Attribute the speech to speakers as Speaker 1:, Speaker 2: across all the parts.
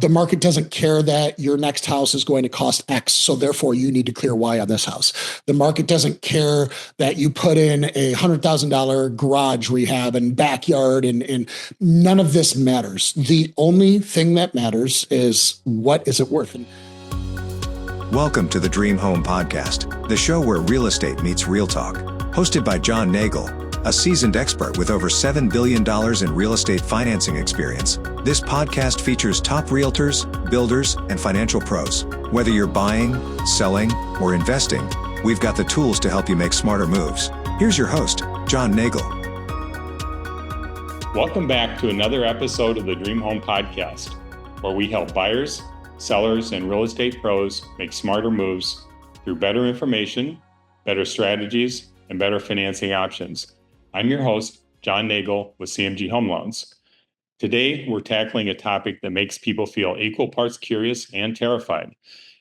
Speaker 1: The market doesn't care that your next house is going to cost X, so therefore you need to clear Y on this house. The market doesn't care that you put in a $100,000 garage rehab and backyard, and none of this matters. The only thing that matters is what is it worth.
Speaker 2: Welcome to the Dream Home Podcast, the show where real estate meets real talk. Hosted by John Nagle, a seasoned expert with over $7 billion in real estate financing experience. This podcast features top realtors, builders, and financial pros. Whether you're buying, selling, or investing, we've got the tools to help you make smarter moves. Here's your host, John Nagle.
Speaker 3: Welcome back to another episode of the Dream Home Podcast, where we help buyers, sellers, and real estate pros make smarter moves through better information, better strategies, and better financing options. I'm your host, John Nagle with CMG Home Loans. Today, we're tackling a topic that makes people feel equal parts curious and terrified: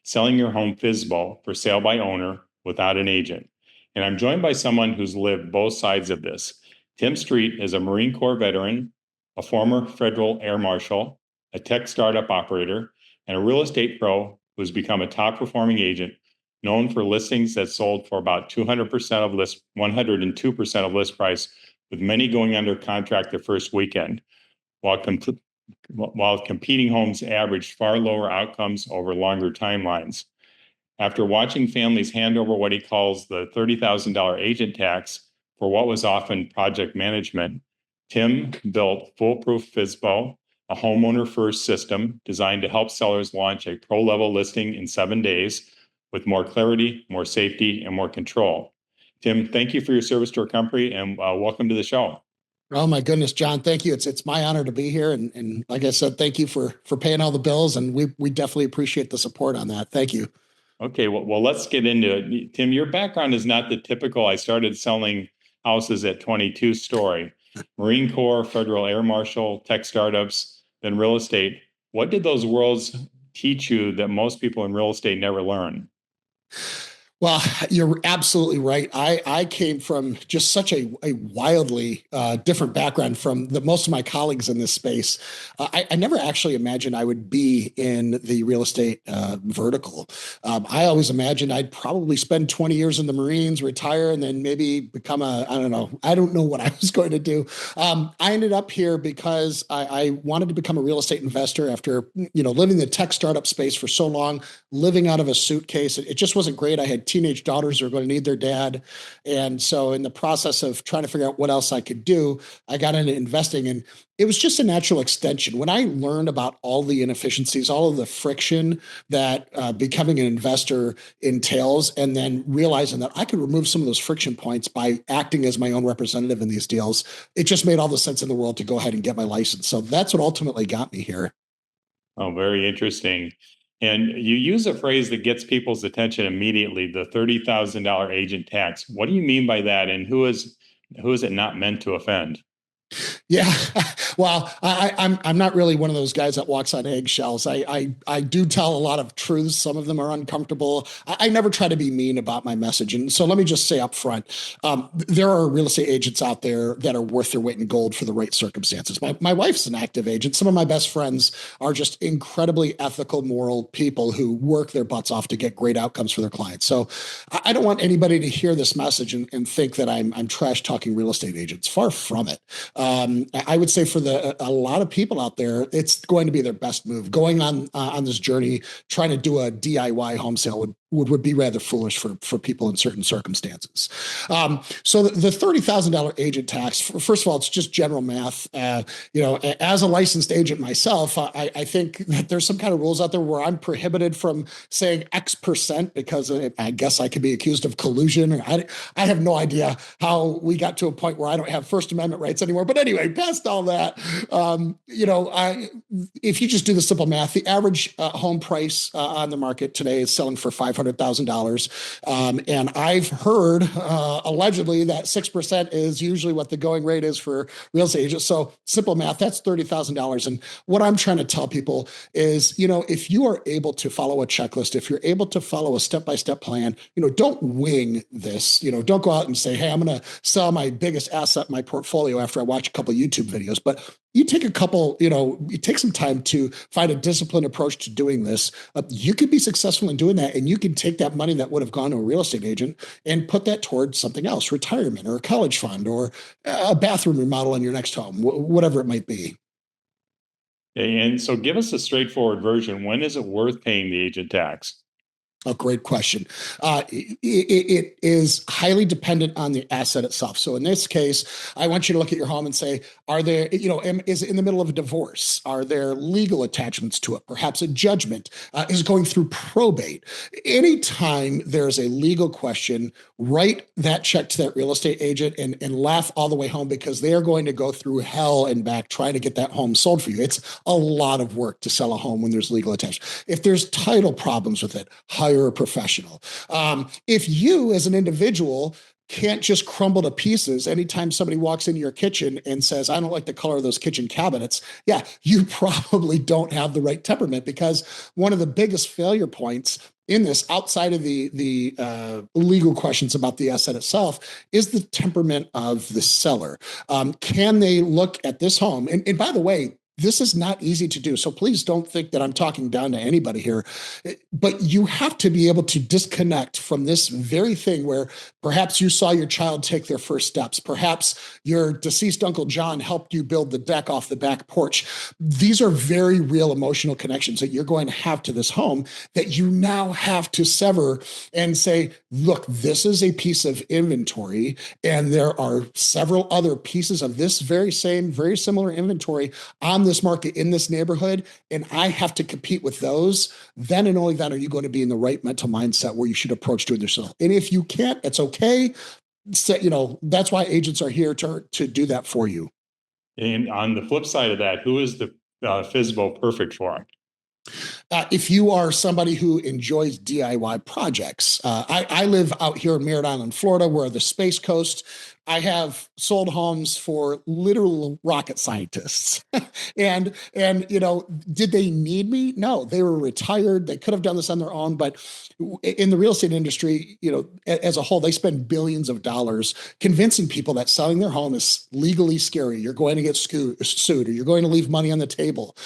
Speaker 3: selling your home FSBO, for sale by owner, without an agent. And I'm joined by someone who's lived both sides of this. Tim Street is a Marine Corps veteran, a former federal air marshal, a tech startup operator, and a real estate pro who's become a top-performing agent, known for listings that sold for about 102% of list price, with many going under contract the first weekend, while competing homes averaged far lower outcomes over longer timelines. After watching families hand over what he calls the $30,000 agent tax for what was often project management, Tim built FoolProof FSBO, a homeowner-first system designed to help sellers launch a pro-level listing in 7 days, with more clarity, more safety, and more control. Tim, thank you for your service to our company, and welcome to the show.
Speaker 1: Oh my goodness, John, thank you. It's my honor to be here. And like I said, thank you for paying all the bills. And we definitely appreciate the support on that. Thank you.
Speaker 3: Okay, well, let's get into it. Tim, your background is not the typical, I started selling houses at 22 story. Marine Corps, Federal Air Marshal, tech startups, then real estate. What did those worlds teach you that most people in real estate never learn?
Speaker 1: Well, you're absolutely right. I came from just such a wildly different background from most of my colleagues in this space. I never actually imagined I would be in the real estate vertical. I always imagined I'd probably spend 20 years in the Marines, retire, and then maybe become I don't know what I was going to do. I ended up here because I wanted to become a real estate investor after, living the tech startup space for so long, living out of a suitcase. It just wasn't great. I had teenage daughters who are going to need their dad. And so in the process of trying to figure out what else I could do, I got into investing, and it was just a natural extension. When I learned about all the inefficiencies, all of the friction that becoming an investor entails, and then realizing that I could remove some of those friction points by acting as my own representative in these deals, it just made all the sense in the world to go ahead and get my license. So that's what ultimately got me here.
Speaker 3: Oh, very interesting. And you use a phrase that gets people's attention immediately, the $30,000 agent tax. What do you mean by that? And who is it not meant to offend?
Speaker 1: Yeah, well, I'm not really one of those guys that walks on eggshells. I do tell a lot of truths. Some of them are uncomfortable. I never try to be mean about my message. And so let me just say up front, there are real estate agents out there that are worth their weight in gold for the right circumstances. My wife's an active agent. Some of my best friends are just incredibly ethical, moral people who work their butts off to get great outcomes for their clients. So I don't want anybody to hear this message and think that I'm trash talking real estate agents. Far from it. I would say for a lot of people out there, it's going to be their best move. Going on this journey, trying to do a DIY home sale would be rather foolish for people in certain circumstances. So the $30,000 agent tax, first of all, it's just general math. As a licensed agent myself, I think that there's some kind of rules out there where I'm prohibited from saying X percent because I guess I could be accused of collusion. Or I have no idea how we got to a point where I don't have First Amendment rights anymore. But anyway, past all that, if you just do the simple math, the average home price on the market today is selling for $500,000. $500,000. And I've heard allegedly that 6% is usually what the going rate is for real estate agents. So simple math, that's $30,000. And what I'm trying to tell people is, if you are able to follow a checklist, if you're able to follow a step-by-step plan, don't wing this. Don't go out and say, hey, I'm going to sell my biggest asset in my portfolio after I watch a couple of YouTube videos. But you take you take some time to find a disciplined approach to doing this. You could be successful in doing that, and you can take that money that would have gone to a real estate agent and put that towards something else, retirement or a college fund or a bathroom remodel in your next home, whatever it might be.
Speaker 3: And so give us a straightforward version. When is it worth paying the agent tax?
Speaker 1: A great question. It is highly dependent on the asset itself. So in this case, I want you to look at your home and say, is it in the middle of a divorce? Are there legal attachments to it? Perhaps a judgment? Is it going through probate? Anytime there's a legal question, write that check to that real estate agent and laugh all the way home, because they are going to go through hell and back trying to get that home sold for you. It's a lot of work to sell a home when there's legal attachments. If there's title problems with it, hire a professional. If you as an individual can't just crumble to pieces anytime somebody walks into your kitchen and says, I don't like the color of those kitchen cabinets, yeah, you probably don't have the right temperament, because one of the biggest failure points in this, outside of the legal questions about the asset itself, is the temperament of the seller. Can they look at this home? And by the way, this is not easy to do. So please don't think that I'm talking down to anybody here, but you have to be able to disconnect from this very thing where perhaps you saw your child take their first steps. Perhaps your deceased Uncle John helped you build the deck off the back porch. These are very real emotional connections that you're going to have to this home that you now have to sever and say, look, this is a piece of inventory, and there are several other pieces of this very similar inventory on this market in this neighborhood, and I have to compete with those. Then and only then are you going to be in the right mental mindset where you should approach doing this. And if you can't, it's okay. So, that's why agents are here to do that for you.
Speaker 3: And on the flip side of that, who is the FSBO perfect for?
Speaker 1: If you are somebody who enjoys DIY projects, I live out here in Merritt Island, Florida. We're the Space Coast. I have sold homes for literal rocket scientists. and did they need me? No, they were retired. They could have done this on their own. But in the real estate industry, as a whole, they spend billions of dollars convincing people that selling their home is legally scary. You're going to get sued, or you're going to leave money on the table.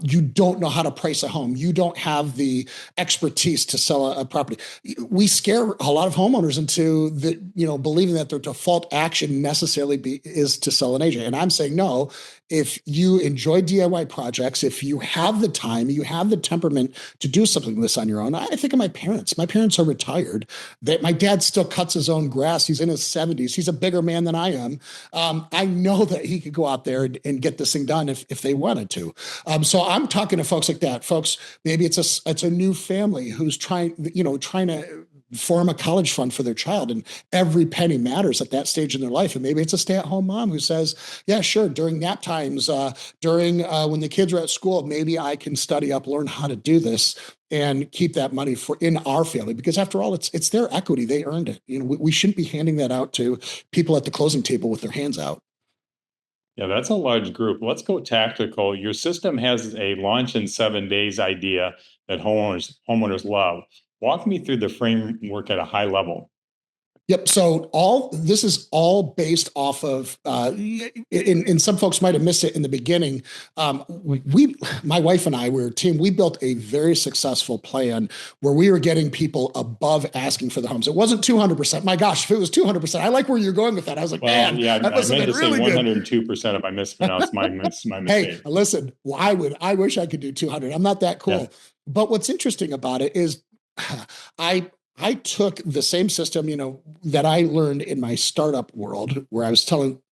Speaker 1: You don't know how to price a home. You don't have the expertise to sell a property. We scare a lot of homeowners into believing that their default action necessarily is to sell an agent. And I'm saying, no, if you enjoy DIY projects, if you have the time, you have the temperament to do something like this on your own. I think of my parents. My parents are retired. My dad still cuts his own grass. He's in his 70s. He's a bigger man than I am. I know that he could go out there and get this thing done if they wanted to. So I'm talking to folks like that. Folks, maybe it's a new family who's trying to form a college fund for their child, and every penny matters at that stage in their life. And maybe it's a stay-at-home mom who says, yeah, sure, during nap times, during when the kids are at school, maybe I can study up, learn how to do this, and keep that money in our family, because after all, it's their equity. They earned it. We shouldn't be handing that out to people at the closing table with their hands out.
Speaker 3: Yeah, that's a large group. Let's go tactical. Your system has a launch in 7 days idea that homeowners love. Walk me through the framework at a high level.
Speaker 1: Yep. So this is all based off of, and some folks might have missed it in the beginning. My wife and I, we're a team. We built a very successful plan where we were getting people above asking for the homes. It wasn't 200%. My gosh, if it was 200%, I like where you're going with that. I was like,
Speaker 3: well, yeah,
Speaker 1: that
Speaker 3: I meant to
Speaker 1: really
Speaker 3: say 102% if I mispronounced my mistake.
Speaker 1: Hey, listen, I wish I could do 200. I'm not that cool. Yeah. But what's interesting about it is I took the same system, that I learned in my startup world where I was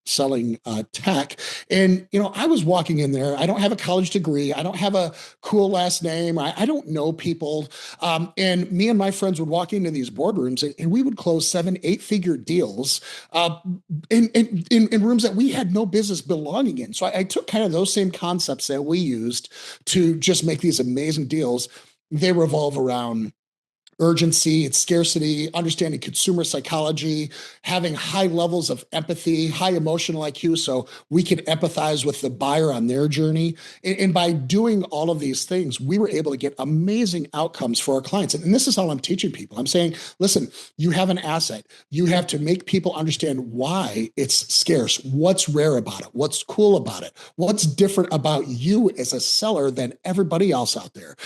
Speaker 1: selling tech. And, I was walking in there. I don't have a college degree. I don't have a cool last name. I don't know people. And me and my friends would walk into these boardrooms and we would close 7-8 figure deals in rooms that we had no business belonging in. So I took kind of those same concepts that we used to just make these amazing deals. They revolve around urgency, it's scarcity, understanding consumer psychology, having high levels of empathy, high emotional IQ, so we can empathize with the buyer on their journey. And by doing all of these things, we were able to get amazing outcomes for our clients. And this is all I'm teaching people. I'm saying, listen, you have an asset. You have to make people understand why it's scarce, what's rare about it, what's cool about it, what's different about you as a seller than everybody else out there.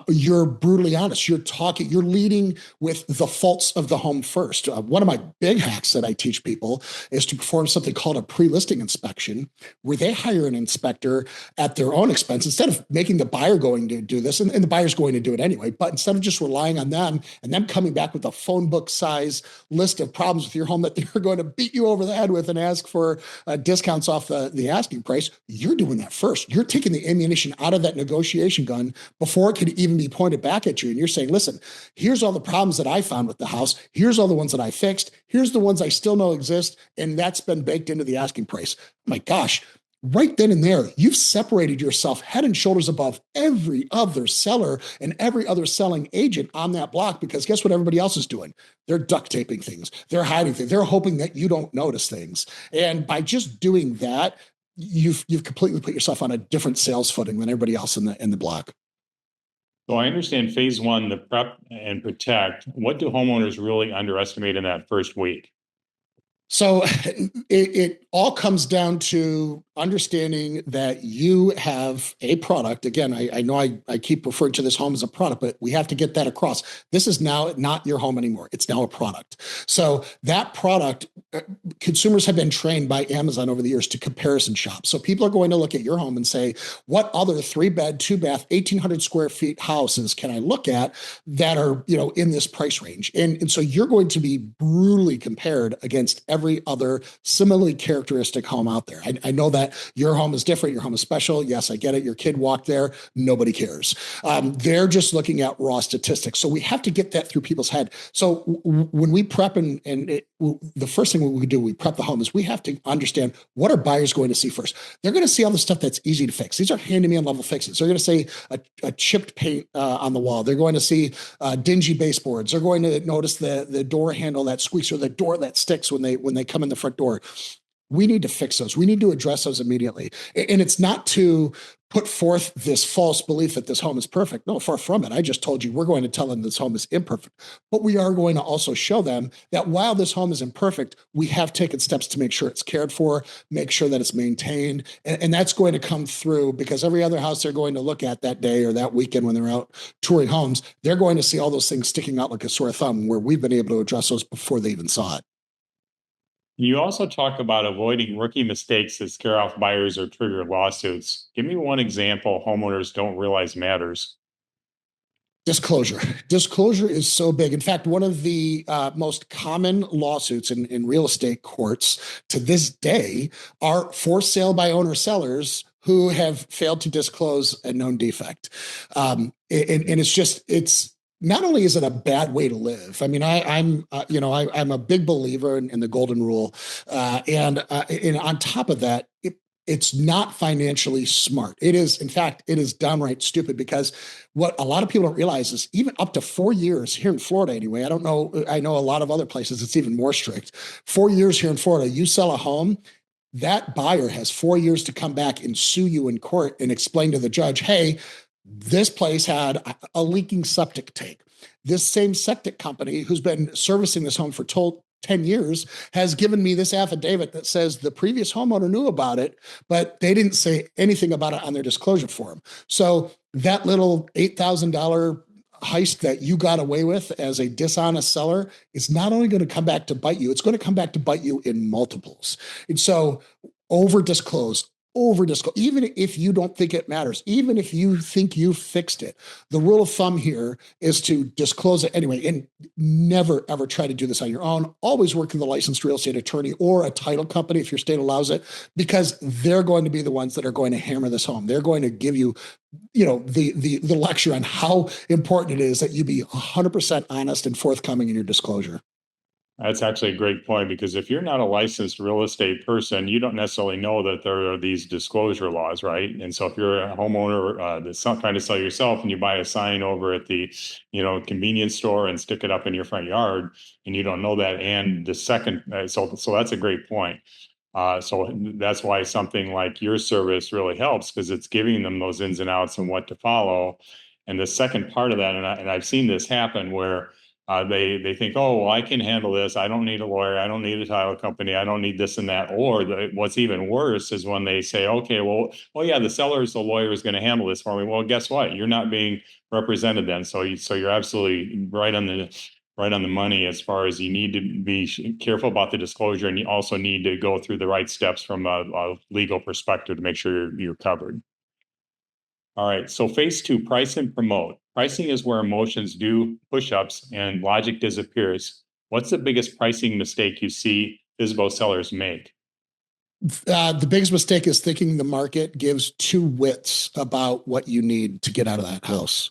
Speaker 1: You're brutally honest. You're leading with the faults of the home first. One of my big hacks that I teach people is to perform something called a pre-listing inspection, where they hire an inspector at their own expense instead of making the buyer going to do this, and the buyer's going to do it anyway. But instead of just relying on them and them coming back with a phone book size list of problems with your home that they're going to beat you over the head with and ask for discounts off the asking price, you're doing that first. You're taking the ammunition out of that negotiation gun before it could even be pointed back at you. And you're saying, listen, here's all the problems that I found with the house. Here's all the ones that I fixed. Here's the ones I still know exist. And that's been baked into the asking price. My gosh, right then and there, you've separated yourself head and shoulders above every other seller and every other selling agent on that block, because guess what everybody else is doing? They're duct taping things. They're hiding things. They're hoping that you don't notice things. And by just doing that, you've completely put yourself on a different sales footing than everybody else in the block.
Speaker 3: So I understand phase one, the prep and protect. What do homeowners really underestimate in that first week?
Speaker 1: So it all comes down to understanding that you have a product. Again, I know I keep referring to this home as a product, but we have to get that across. This is now not your home anymore. It's now a product. So that product, consumers have been trained by Amazon over the years to comparison shop. So people are going to look at your home and say, what other 3-bed, 2-bath, 1,800 square feet houses can I look at that are, in this price range? And so you're going to be brutally compared against every other similarly characteristic home out there. I know that your home is different. Your home is special. Yes, I get it. Your kid walked there. Nobody cares. They're just looking at raw statistics. So we have to get that through people's head. So when we prep the first thing we do, we prep the home, is we have to understand what are buyers going to see first. They're going to see all the stuff that's easy to fix. These are handyman level fixes. They're going to see a chipped paint on the wall. They're going to see dingy baseboards. They're going to notice the door handle that squeaks, or the door that sticks when they come in the front door. We need to fix those. We need to address those immediately. And it's not to put forth this false belief that this home is perfect. No, far from it. I just told you we're going to tell them this home is imperfect. But we are going to also show them that while this home is imperfect, we have taken steps to make sure it's cared for, make sure that it's maintained. And that's going to come through, because every other house they're going to look at that day or that weekend when they're out touring homes, they're going to see all those things sticking out like a sore thumb, where we've been able to address those before they even saw it.
Speaker 3: You also talk about avoiding rookie mistakes that scare off buyers or trigger lawsuits. Give me one example homeowners don't realize matters.
Speaker 1: Disclosure. Disclosure is so big. In fact, one of the most common lawsuits in real estate courts to this day are for sale by owner sellers who have failed to disclose a known defect. And it's not only is it a bad way to live. I mean, I'm a big believer in the golden rule, and on top of that, it's not financially smart. It is, in fact, it is downright stupid, because what a lot of people don't realize is even up to 4 years here in Florida, anyway. I don't know. I know a lot of other places it's even more strict. 4 years here in Florida, you sell a home, that buyer has 4 years to come back and sue you in court and explain to the judge, hey, this place had a leaking septic tank. This same septic company who's been servicing this home for 10 years has given me this affidavit that says the previous homeowner knew about it, but they didn't say anything about it on their disclosure form. So that little $8,000 heist that you got away with as a dishonest seller is not only going to come back to bite you, it's going to come back to bite you in multiples. And so over disclose, even if you don't think it matters, even if you think you fixed it. The rule of thumb here is to disclose it anyway, and never, ever try to do this on your own. Always work with a licensed real estate attorney or a title company if your state allows it, because they're going to be the ones that are going to hammer this home. They're going to give you, the lecture on how important it is that you be 100% honest and forthcoming in your disclosure.
Speaker 3: That's actually a great point, because if you're not a licensed real estate person, you don't necessarily know that there are these disclosure laws, right? And so if you're a homeowner that's trying to sell yourself, and you buy a sign over at the, convenience store and stick it up in your front yard, and you don't know that, and the second, so that's a great point. So that's why something like your service really helps, because it's giving them those ins and outs and what to follow. And the second part of that, and I've seen this happen where they think, oh, well, I can handle this. I don't need a lawyer. I don't need a title company. I don't need this and that. Or what's even worse is when they say, okay, well, yeah, the lawyer is going to handle this for me. Well, guess what? You're not being represented then. So you're absolutely right on the money, as far as you need to be careful about the disclosure, and you also need to go through the right steps from a legal perspective to make sure you're covered. All right, so phase 2, price and promote. Pricing is where emotions do push-ups and logic disappears. What's the biggest pricing mistake you see FSBO sellers make?
Speaker 1: The biggest mistake is thinking the market gives two wits about what you need to get out of that house.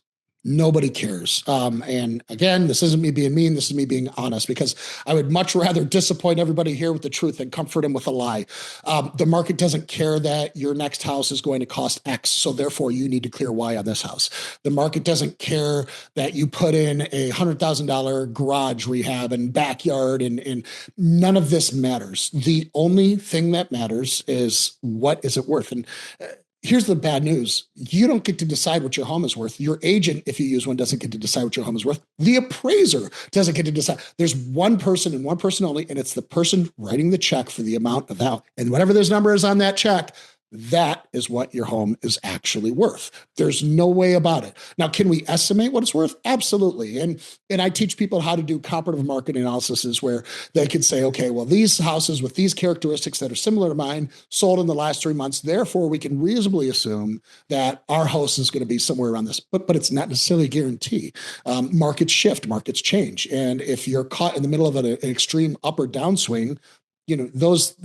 Speaker 1: Nobody cares. And again, this isn't me being mean. This is me being honest, because I would much rather disappoint everybody here with the truth than comfort them with a lie. The market doesn't care that your next house is going to cost X, so therefore you need to clear Y on this house. The market doesn't care that you put in a $100,000 garage rehab and backyard, and none of this matters. The only thing that matters is, what is it worth? And here's the bad news. You don't get to decide what your home is worth. Your agent, if you use one, doesn't get to decide what your home is worth. The appraiser doesn't get to decide. There's one person and one person only, and it's the person writing the check for the amount of that. And whatever this number is on that check, that is what your home is actually worth. There's no way about it. Now, can we estimate what it's worth? Absolutely. And I teach people how to do comparative market analysis, where they can say, okay, well, these houses with these characteristics that are similar to mine sold in the last 3 months. Therefore, we can reasonably assume that our house is going to be somewhere around this, but it's not necessarily a guarantee. Markets shift, markets change. And if you're caught in the middle of an extreme up or downswing, those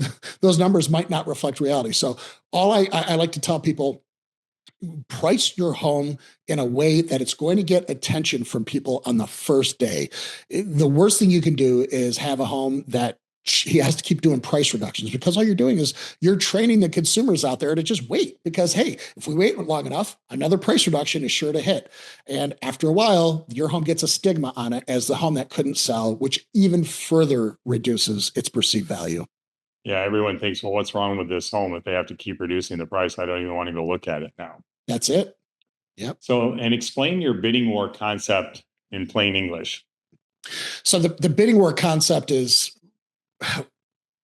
Speaker 1: numbers might not reflect reality. So all I like to tell people, price your home in a way that it's going to get attention from people on the first day. The worst thing you can do is have a home that he has to keep doing price reductions, because all you're doing is you're training the consumers out there to just wait, because, hey, if we wait long enough, another price reduction is sure to hit. And after a while, your home gets a stigma on it as the home that couldn't sell, which even further reduces its perceived value.
Speaker 3: Yeah, everyone thinks, well, what's wrong with this home if they have to keep reducing the price? I don't even want to go look at it now.
Speaker 1: That's it. Yep.
Speaker 3: So, and explain your bidding war concept in plain English.
Speaker 1: So the bidding war concept is,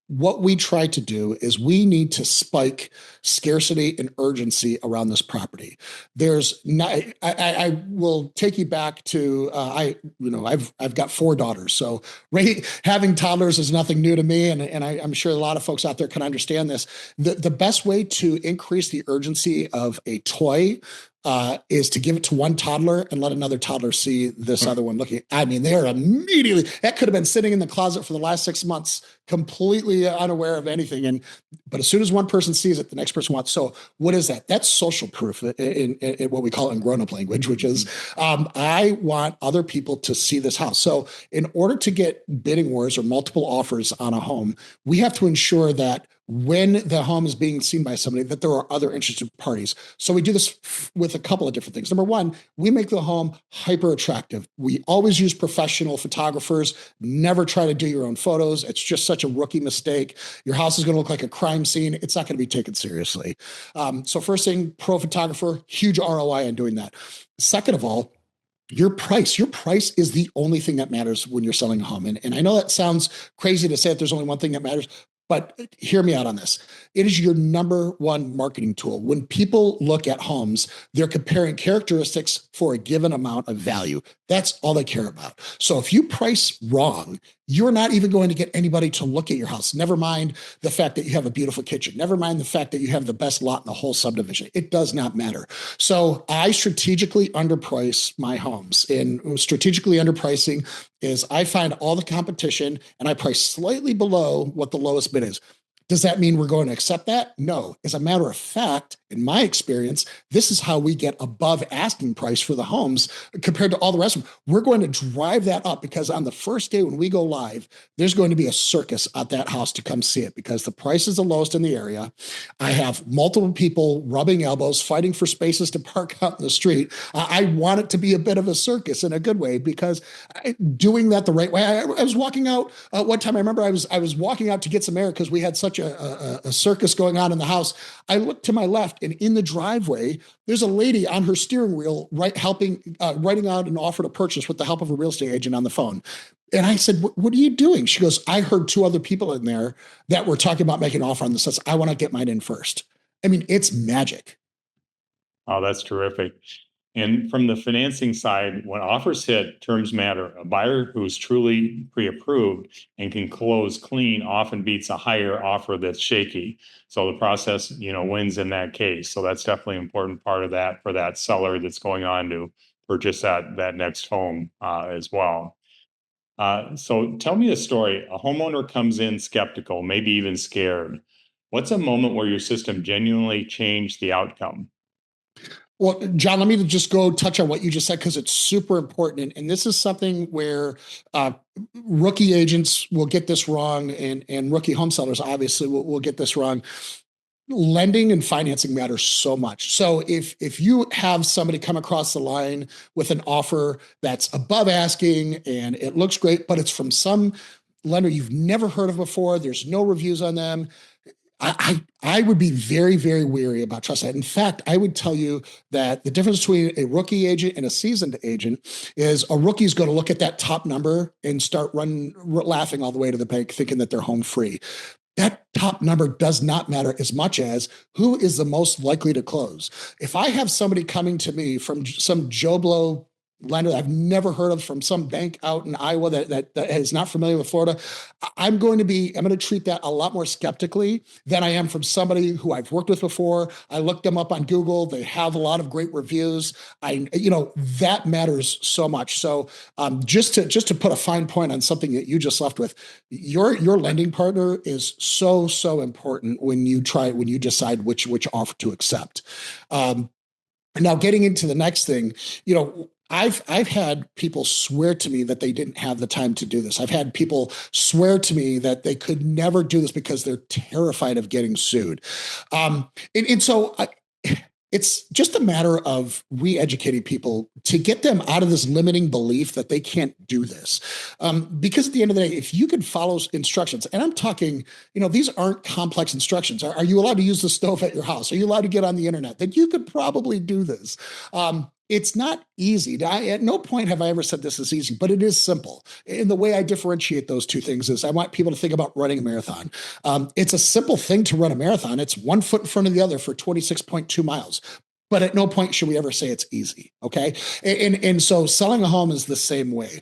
Speaker 1: what we try to do is we need to spike scarcity and urgency around this property. There's not, I will take you back to, I've got 4 daughters. So having toddlers is nothing new to me. And I'm sure a lot of folks out there can understand this. The best way to increase the urgency of a toy is to give it to one toddler and let another toddler see this other one looking. I mean, they're immediately, that could have been sitting in the closet for the last 6 months, completely unaware of anything. But as soon as one person sees it, the next person wants. So what is that? That's social proof in what we call in grown-up language, which is, I want other people to see this house. So in order to get bidding wars or multiple offers on a home, we have to ensure that when the home is being seen by somebody, that there are other interested parties. So we do this with a couple of different things. Number one, we make the home hyper attractive. We always use professional photographers. Never try to do your own photos. It's just such a rookie mistake. Your house is going to look like a crime scene. It's not going to be taken seriously. So first thing, pro photographer, huge ROI on doing that. Second of all, your price is the only thing that matters when you're selling a home. And I know that sounds crazy to say that there's only one thing that matters, but hear me out on this. It is your number one marketing tool. When people look at homes, they're comparing characteristics for a given amount of value. That's all they care about. So if you price wrong, you're not even going to get anybody to look at your house. Never mind the fact that you have a beautiful kitchen. Never mind the fact that you have the best lot in the whole subdivision. It does not matter. So I strategically underprice my homes. And strategically underpricing is I find all the competition and I price slightly below what the lowest bid is. Does that mean we're going to accept that? No. As a matter of fact, in my experience, this is how we get above asking price for the homes compared to all the rest of them. We're going to drive that up because on the first day when we go live, there's going to be a circus at that house to come see it because the price is the lowest in the area. I have multiple people rubbing elbows, fighting for spaces to park out in the street. I want it to be a bit of a circus in a good way because doing that the right way. I was walking out one time. I remember I was walking out to get some air because we had such a circus going on in the house. I looked to my left, and in the driveway, there's a lady on her steering wheel, writing out an offer to purchase with the help of a real estate agent on the phone. And I said, what are you doing? She goes, I heard two other people in there that were talking about making an offer on this. I want to get mine in first. I mean, it's magic.
Speaker 3: Oh, that's terrific. And from the financing side, when offers hit, terms matter. A buyer who's truly pre-approved and can close clean often beats a higher offer that's shaky. So the process, wins in that case. So that's definitely an important part of that for that seller that's going on to purchase that next home as well. So tell me a story. A homeowner comes in skeptical, maybe even scared. What's a moment where your system genuinely changed the outcome?
Speaker 1: Well, John, let me just go touch on what you just said because it's super important. And this is something where rookie agents will get this wrong and rookie home sellers obviously will get this wrong. Lending and financing matters so much. So if you have somebody come across the line with an offer that's above asking and it looks great, but it's from some lender you've never heard of before, there's no reviews on them, I would be very, very wary about trusting that. In fact, I would tell you that the difference between a rookie agent and a seasoned agent is a rookie is going to look at that top number and start laughing all the way to the bank, thinking that they're home free. That top number does not matter as much as who is the most likely to close. If I have somebody coming to me from some Joe Blow lender that I've never heard of from some bank out in Iowa that is not familiar with Florida, I'm going to treat that a lot more skeptically than I am from somebody who I've worked with before. I looked them up on Google. They have a lot of great reviews. That matters so much. So just to put a fine point on something that you just left with, your lending partner is so, so important when you decide which offer to accept. Now getting into the next thing, I've had people swear to me that they didn't have the time to do this. I've had people swear to me that they could never do this because they're terrified of getting sued. It's just a matter of re-educating people to get them out of this limiting belief that they can't do this. Because at the end of the day, if you can follow instructions, and I'm talking, these aren't complex instructions. Are you allowed to use the stove at your house? Are you allowed to get on the internet? Then you could probably do this. It's not easy. At no point have I ever said this is easy, but it is simple. And the way I differentiate those two things is I want people to think about running a marathon. It's a simple thing to run a marathon. It's one foot in front of the other for 26.2 miles. But at no point should we ever say it's easy, okay? And so selling a home is the same way.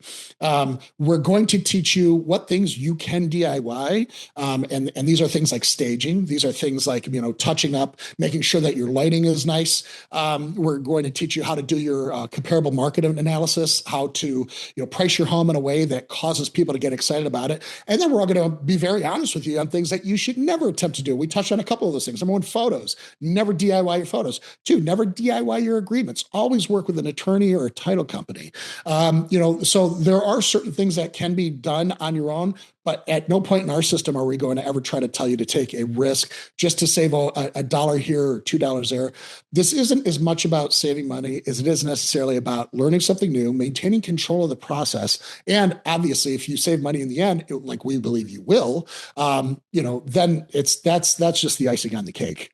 Speaker 1: We're going to teach you what things you can DIY, and these are things like staging. These are things like, touching up, making sure that your lighting is nice. We're going to teach you how to do your comparable market analysis, how to price your home in a way that causes people to get excited about it. And then we're all going to be very honest with you on things that you should never attempt to do. We touched on a couple of those things. Number one, photos. Never DIY your photos. Two, never DIY your agreements. Always work with an attorney or a title company. So there are certain things that can be done on your own, but at no point in our system are we going to ever try to tell you to take a risk just to save a dollar here or $2 there. This isn't as much about saving money as it is necessarily about learning something new, maintaining control of the process. And obviously, if you save money in the end, like we believe you will, then that's just the icing on the cake.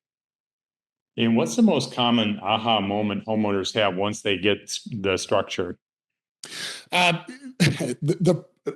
Speaker 3: And what's the most common aha moment homeowners have once they get the structure?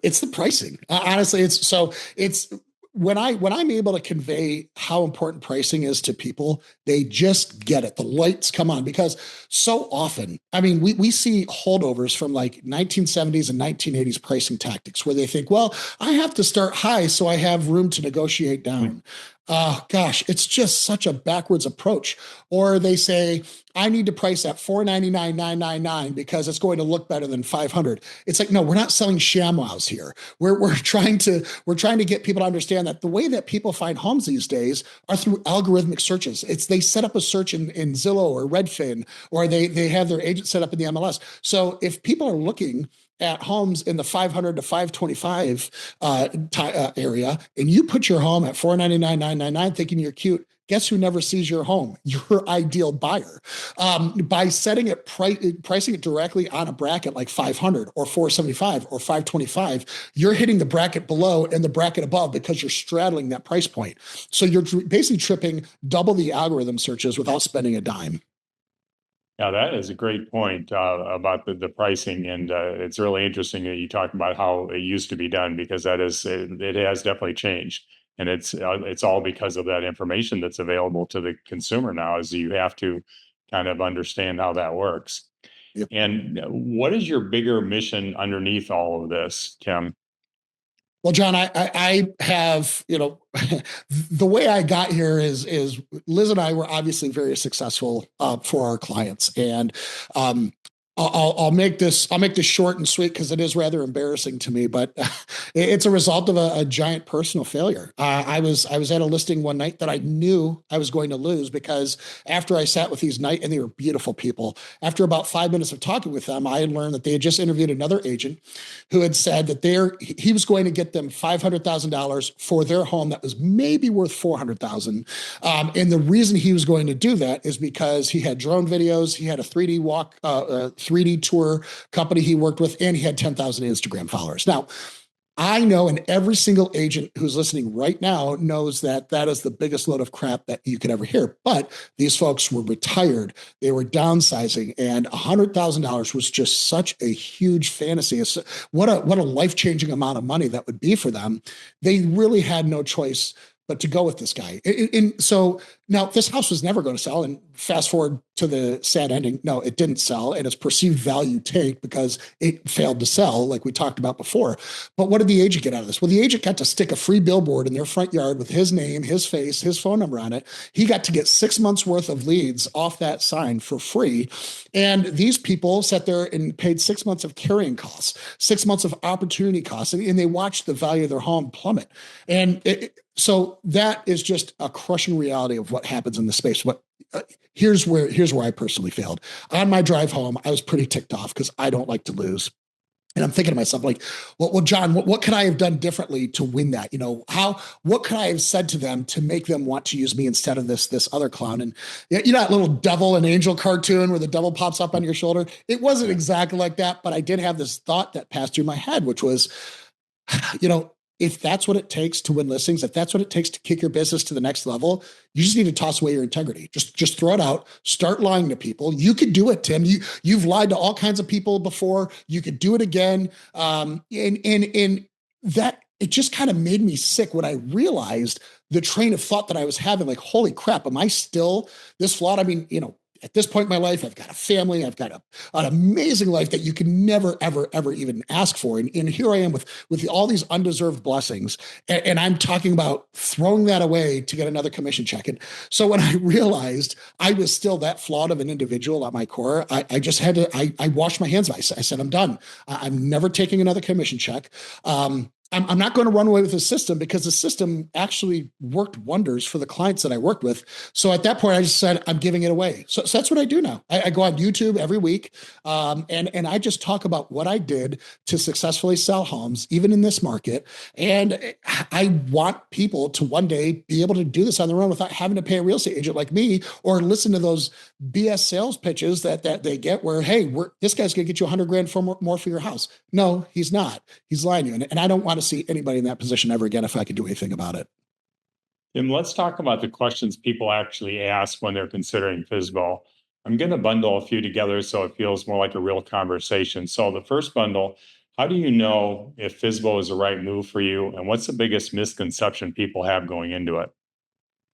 Speaker 1: It's the pricing. Honestly, it's when I'm able to convey how important pricing is to people, they just get it. The lights come on because so often, we see holdovers from like 1970s and 1980s pricing tactics where they think, well, I have to start high so I have room to negotiate down. Oh gosh, it's just such a backwards approach. Or they say, I need to price at 499,999 because it's going to look better than 500. It's like, no, we're not selling ShamWows here. We're trying to get people to understand that the way that people find homes these days are through algorithmic searches. It's they set up a search in Zillow or Redfin, or they have their agent set up in the MLS. So if people are looking at homes in the 500 to 525 area, and you put your home at 499,999 thinking you're cute, guess who never sees your home? Your ideal buyer. By setting it, pricing it directly on a bracket like 500 or 475 or 525, you're hitting the bracket below and the bracket above because you're straddling that price point. So you're basically tripping double the algorithm searches without spending a dime.
Speaker 3: Yeah, that is a great point about the pricing, and it's really interesting that you talk about how it used to be done, because it has definitely changed, and it's all because of that information that's available to the consumer now. Is you have to kind of understand how that works.
Speaker 1: Yep.
Speaker 3: And what is your bigger mission underneath all of this, Tim?
Speaker 1: Well, John, I have, the way I got here is Liz and I were obviously very successful for our clients, and I'll make this short and sweet because it is rather embarrassing to me, but it's a result of a giant personal failure. I was at a listing one night that I knew I was going to lose, because after I sat with these night, and they were beautiful people. After about 5 minutes of talking with them, I had learned that they had just interviewed another agent who had said that he was going to get them $500,000 for their home that was maybe worth $400,000. And the reason he was going to do that is because he had drone videos, he had a 3D 3D tour company he worked with, and he had 10,000 Instagram followers. Now, I know, and every single agent who's listening right now knows that that is the biggest load of crap that you could ever hear. But these folks were retired, they were downsizing, and $100,000 was just such a huge fantasy. What a life-changing amount of money that would be for them. They really had no choice but to go with this guy. And so now this house was never going to sell. And fast forward to the sad ending, no, it didn't sell, and its perceived value tanked because it failed to sell, like we talked about before. But what did the agent get out of this? Well, the agent got to stick a free billboard in their front yard with his name, his face, his phone number on it. He got to get 6 months worth of leads off that sign for free. And these people sat there and paid 6 months of carrying costs, 6 months of opportunity costs, and they watched the value of their home plummet. And so that is just a crushing reality of what happens in the space. Here's where I personally failed. On my drive home, I was pretty ticked off because I don't like to lose. And I'm thinking to myself, like, well, John, what could I have done differently to win that? What could I have said to them to make them want to use me instead of this other clown? And that little devil and angel cartoon where the devil pops up on your shoulder? It wasn't exactly like that, but I did have this thought that passed through my head, which was, if that's what it takes to win listings, if that's what it takes to kick your business to the next level, you just need to toss away your integrity. Just throw it out. Start lying to people. You could do it, Tim. You've lied to all kinds of people before. You could do it again. And that, it just kind of made me sick when I realized the train of thought that I was having. Like, holy crap, am I still this flawed? I mean, at this point in my life, I've got a family, I've got an amazing life that you can never, ever, ever even ask for. And here I am with all these undeserved blessings. And I'm talking about throwing that away to get another commission check. And so when I realized I was still that flawed of an individual at my core, I just had to, I washed my hands. I said, I'm done. I'm never taking another commission check. I'm not going to run away with the system, because the system actually worked wonders for the clients that I worked with. So at that point, I just said, I'm giving it away. So that's what I do now. I go on YouTube every week, and I just talk about what I did to successfully sell homes, even in this market. And I want people to one day be able to do this on their own without having to pay a real estate agent like me, or listen to those BS sales pitches that they get where, hey, this guy's going to get you 100 grand more for your house. No, he's not. He's lying to you. And I don't want to see anybody in that position ever again if I could do anything about it.
Speaker 3: Tim, let's talk about the questions people actually ask when they're considering FSBO. I'm going to bundle a few together so it feels more like a real conversation. So the first bundle, how do you know if FSBO is the right move for you? And what's the biggest misconception people have going into it?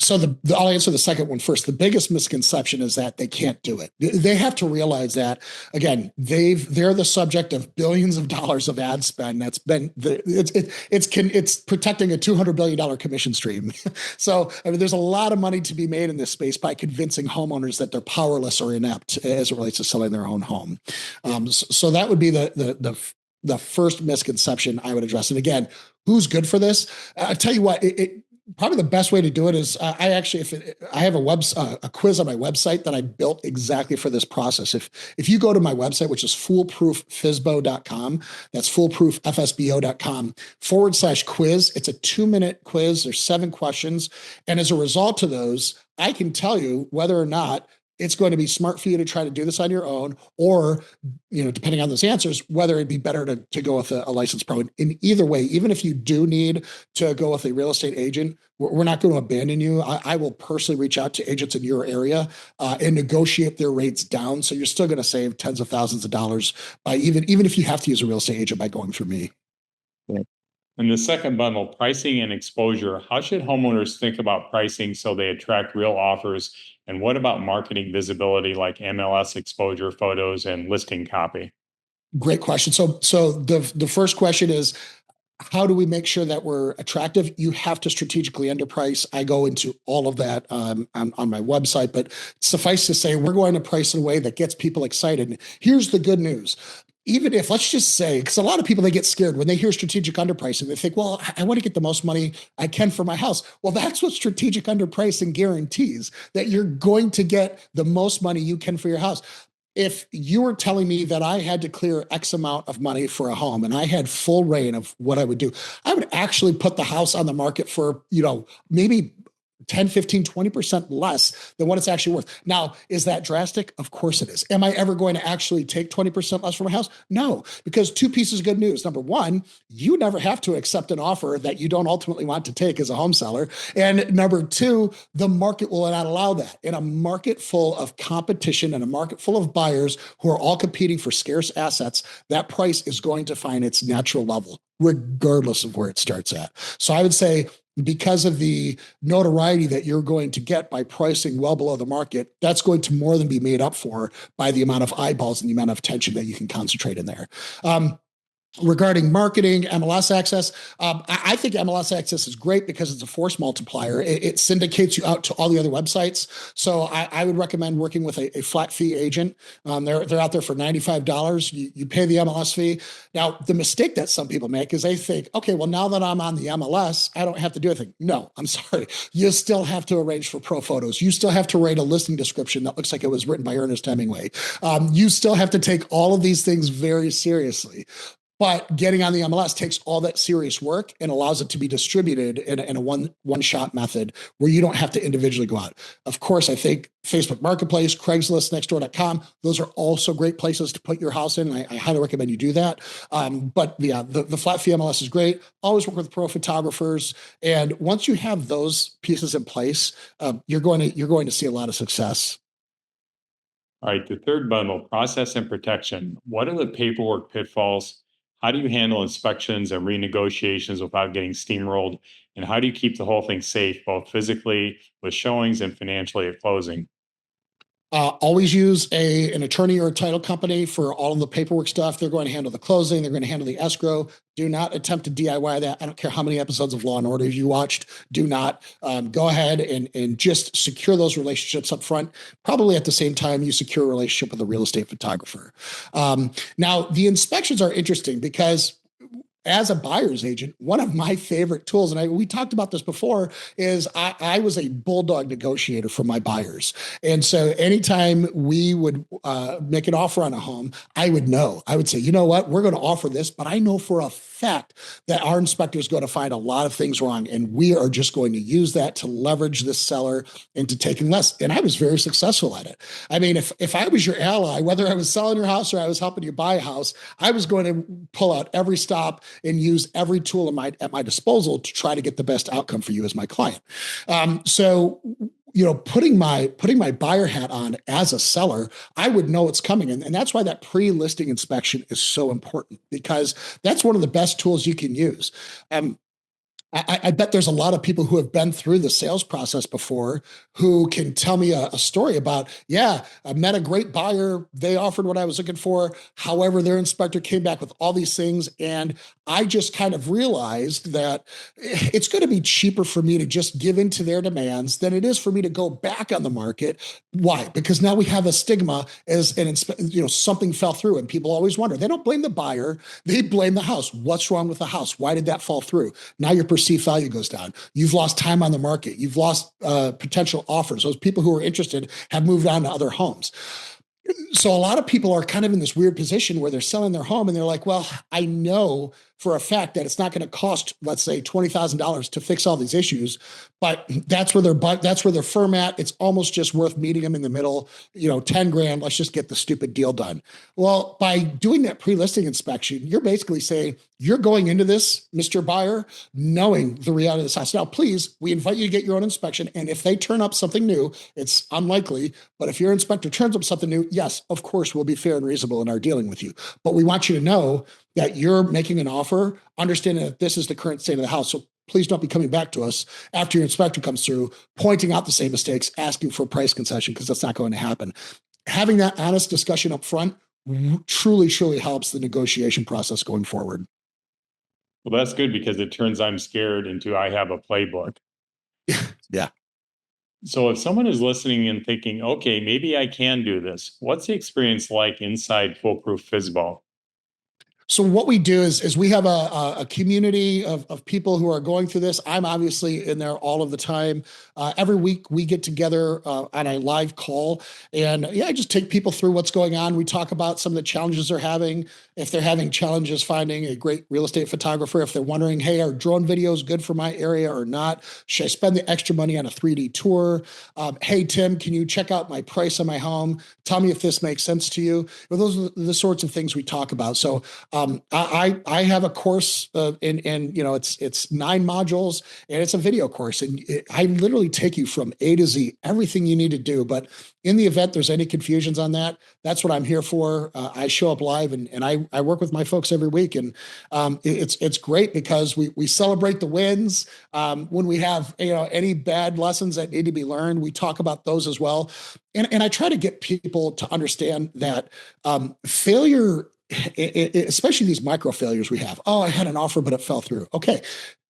Speaker 1: So I'll answer the second one first. The biggest misconception is that they can't do it. They have to realize that, again, they're the subject of billions of dollars of ad spend. That's been it's protecting a $200 billion commission stream. So I mean, there's a lot of money to be made in this space by convincing homeowners that they're powerless or inept as it relates to selling their own home. So that would be the first misconception I would address. And again, who's good for this? I tell you what, probably the best way to do it is I have a quiz on my website that I built exactly for this process. If you go to my website, which is foolprooffsbo.com, that's foolprooffsbo.com/quiz. It's a 2-minute quiz. There's 7 questions. And as a result of those, I can tell you whether or not it's going to be smart for you to try to do this on your own, or, depending on those answers, whether it'd be better to go with a licensed pro. In either way, even if you do need to go with a real estate agent, we're not going to abandon you. I will personally reach out to agents in your area and negotiate their rates down. So you're still going to save tens of thousands of dollars by even if you have to use a real estate agent by going through me.
Speaker 3: And the second bundle, pricing and exposure. How should homeowners think about pricing so they attract real offers? And what about marketing visibility like MLS exposure photos and listing copy?
Speaker 1: Great question. So the first question is, how do we make sure that we're attractive? You have to strategically underprice. I go into all of that on my website, but suffice to say, we're going to price in a way that gets people excited. Here's the good news. Even if, let's just say, because a lot of people, they get scared when they hear strategic underpricing. They think, well, I want to get the most money I can for my house. Well, that's what strategic underpricing guarantees, that you're going to get the most money you can for your house. If you were telling me that I had to clear X amount of money for a home and I had full reign of what I would do, I would actually put the house on the market for, maybe 10, 15, 20% less than what it's actually worth. Now, is that drastic? Of course it is. Am I ever going to actually take 20% less for my house? No, because 2 pieces of good news. Number one, you never have to accept an offer that you don't ultimately want to take as a home seller. And number 2, the market will not allow that. In a market full of competition and a market full of buyers who are all competing for scarce assets, that price is going to find its natural level, regardless of where it starts at. So I would say, because of the notoriety that you're going to get by pricing well below the market, that's going to more than be made up for by the amount of eyeballs and the amount of attention that you can concentrate in there. Regarding marketing, MLS access, I think MLS access is great because it's a force multiplier. It syndicates you out to all the other websites. So I would recommend working with a flat fee agent. They're out there for $95. You pay the MLS fee. Now, the mistake that some people make is they think, okay, well, now that I'm on the MLS, I don't have to do anything. No, I'm sorry. You still have to arrange for pro photos. You still have to write a listing description that looks like it was written by Ernest Hemingway. You still have to take all of these things very seriously. But getting on the MLS takes all that serious work and allows it to be distributed in a one-shot method where you don't have to individually go out. Of course, I think Facebook Marketplace, Craigslist, Nextdoor.com, those are also great places to put your house in. I highly recommend you do that. But yeah, the flat fee MLS is great. Always work with pro photographers. And once you have those pieces in place, you're going to see a lot of success.
Speaker 3: All right, the third bundle, process and protection. What are the paperwork pitfalls? How do you handle inspections and renegotiations without getting steamrolled? And how do you keep the whole thing safe, both physically with showings and financially at closing?
Speaker 1: Always use an attorney or a title company for all of the paperwork stuff. They're going to handle the closing. They're going to handle the escrow. Do not attempt to DIY that. I don't care how many episodes of Law and Order you watched. Do not. Go ahead and just secure those relationships up front. Probably at the same time you secure a relationship with a real estate photographer. Now, the inspections are interesting because as a buyer's agent, one of my favorite tools, and we talked about this before, is I was a bulldog negotiator for my buyers. And so anytime we would make an offer on a home, I would say, you know what, we're going to offer this, but I know for a fact that our inspector is going to find a lot of things wrong. And we are just going to use that to leverage this seller into taking less. And I was very successful at it. I mean, if I was your ally, whether I was selling your house or I was helping you buy a house, I was going to pull out every stop and use every tool at my disposal to try to get the best outcome for you as my client. So, putting my buyer hat on as a seller, I would know it's coming. And that's why that pre-listing inspection is so important, because that's one of the best tools you can use. I bet there's a lot of people who have been through the sales process before who can tell me a story about, yeah, I met a great buyer. They offered what I was looking for. However, their inspector came back with all these things. And I just kind of realized that it's going to be cheaper for me to just give in to their demands than it is for me to go back on the market. Why? Because now we have a stigma as something fell through, and people always wonder. They don't blame the buyer. They blame the house. What's wrong with the house? Why did that fall through? Now your perceived value goes down. You've lost time on the market. You've lost potential offers. Those people who are interested have moved on to other homes. So a lot of people are kind of in this weird position where they're selling their home and they're like, well, I know for a fact that it's not going to cost, let's say, $20,000 to fix all these issues, but that's where they're firm at. It's almost just worth meeting them in the middle, 10 grand, let's just get the stupid deal done. Well, by doing that pre-listing inspection, you're basically saying you're going into this, Mr. Buyer, knowing the reality of this house. Now, please, we invite you to get your own inspection. And if they turn up something new, it's unlikely, but if your inspector turns up something new, yes, of course, we'll be fair and reasonable in our dealing with you. But we want you to know that you're making an offer, understanding that this is the current state of the house. So please don't be coming back to us after your inspector comes through, pointing out the same mistakes, asking for a price concession, because that's not going to happen. Having that honest discussion up front truly, truly helps the negotiation process going forward.
Speaker 3: Well, that's good, because it turns I'm scared into I have a playbook.
Speaker 1: Yeah.
Speaker 3: So if someone is listening and thinking, okay, maybe I can do this, what's the experience like inside Foolproof FSBO?
Speaker 1: So what we do is we have a community of people who are going through this. I'm obviously in there all of the time. Every week we get together on a live call, and I just take people through what's going on. We talk about some of the challenges they're having. If they're having challenges finding a great real estate photographer, if they're wondering, hey, are drone videos good for my area or not? Should I spend the extra money on a 3D tour? Hey, Tim, can you check out my price on my home? Tell me if this makes sense to you. Well, those are the sorts of things we talk about. So I have a course and it's 9 modules, and it's a video course, and I literally take you from A to Z, everything you need to do. But in the event there's any confusions on that, that's what I'm here for. I show up live, and I work with my folks every week, and it's great because we celebrate the wins. When we have any bad lessons that need to be learned, we talk about those as well. And I try to get people to understand that failure, especially these micro failures we have. Oh, I had an offer, but it fell through. Okay.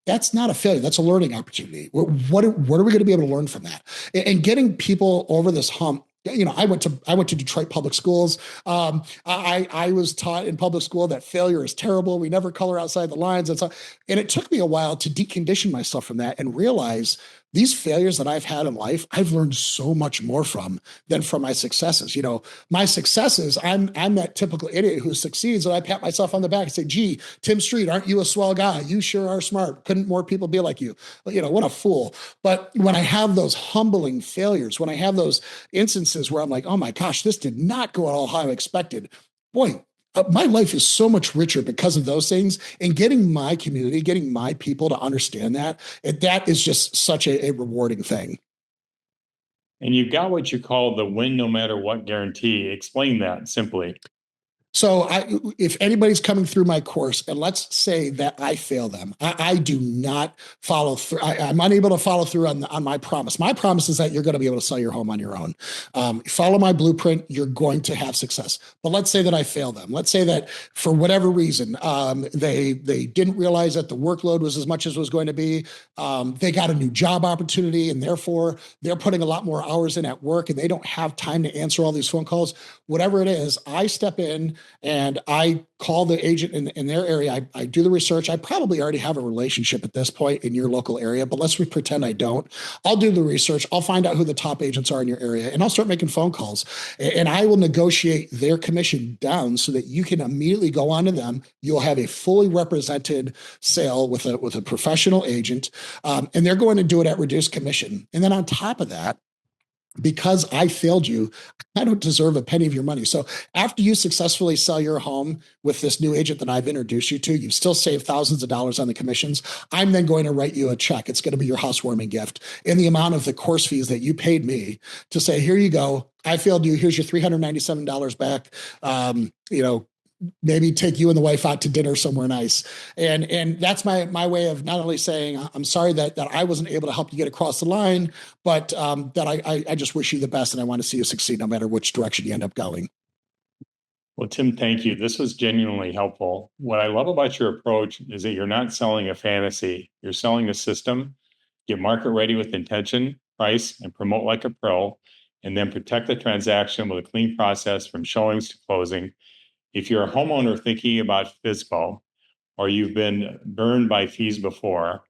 Speaker 1: That's not a failure. That's a learning opportunity. What are we going to be able to learn from that? And getting people over this hump. I went to Detroit public schools. I was taught in public school that failure is terrible. We never color outside the lines. And it took me a while to decondition myself from that and realize these failures that I've had in life, I've learned so much more from than from my successes. My successes, I'm that typical idiot who succeeds, and I pat myself on the back and say, gee, Tim Street, aren't you a swell guy? You sure are smart. Couldn't more people be like you? What a fool. But when I have those humbling failures, when I have those instances where I'm like, oh my gosh, this did not go at all how I expected, boy, my life is so much richer because of those things, and getting my community, getting my people to understand that is just such a rewarding thing.
Speaker 3: And you've got what you call the win no matter what guarantee. Explain that simply.
Speaker 1: So if anybody's coming through my course, and let's say that I fail them, I do not follow through. I'm unable to follow through on my promise. My promise is that you're going to be able to sell your home on your own. Follow my blueprint, you're going to have success. But let's say that I fail them. Let's say that for whatever reason, they didn't realize that the workload was as much as it was going to be. They got a new job opportunity, and therefore they're putting a lot more hours in at work, and they don't have time to answer all these phone calls. Whatever it is, I step in and I call the agent in their area. I do the research. I probably already have a relationship at this point in your local area, but let's pretend I don't. I'll do the research. I'll find out who the top agents are in your area, and I'll start making phone calls, and I will negotiate their commission down so that you can immediately go on to them. You'll have a fully represented sale with a professional agent, and they're going to do it at reduced commission. And then on top of that, because I failed you, I don't deserve a penny of your money. So after you successfully sell your home with this new agent that I've introduced you to, you've still saved thousands of dollars on the commissions. I'm then going to write you a check. It's going to be your housewarming gift in the amount of the course fees that you paid me to say, here you go. I failed you. Here's your $397 back. maybe take you and the wife out to dinner somewhere nice. And that's my way of not only saying, I'm sorry that I wasn't able to help you get across the line, but that I just wish you the best and I want to see you succeed no matter which direction you end up going.
Speaker 3: Well, Tim, thank you. This was genuinely helpful. What I love about your approach is that you're not selling a fantasy. You're selling a system. Get market ready with intention, price, and promote like a pro, and then protect the transaction with a clean process from showings to closing. If you're a homeowner thinking about FSBO, or you've been burned by fees before,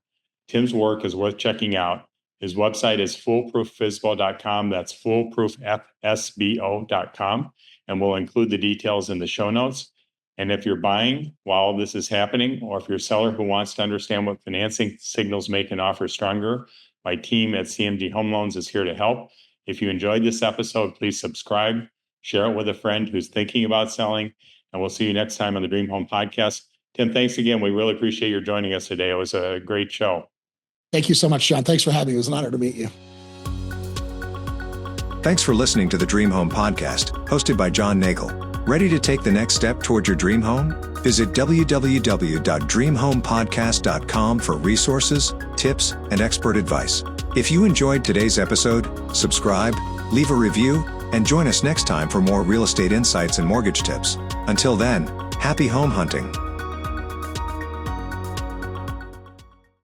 Speaker 3: Tim's work is worth checking out. His website is foolprooffsbo.com. That's foolprooffsbo.com. And we'll include the details in the show notes. And if you're buying while this is happening, or if you're a seller who wants to understand what financing signals make an offer stronger, my team at CMD Home Loans is here to help. If you enjoyed this episode, please subscribe, share it with a friend who's thinking about selling, and we'll see you next time on the Dream Home Podcast. Tim, thanks again. We really appreciate your joining us today. It was a great show.
Speaker 1: Thank you so much, John. Thanks for having me. It was an honor to meet you.
Speaker 2: Thanks for listening to the Dream Home Podcast, hosted by John Nagle. Ready to take the next step toward your dream home? Visit www.dreamhomepodcast.com for resources, tips, and expert advice. If you enjoyed today's episode, subscribe, leave a review, and join us next time for more real estate insights and mortgage tips. Until then, happy home hunting.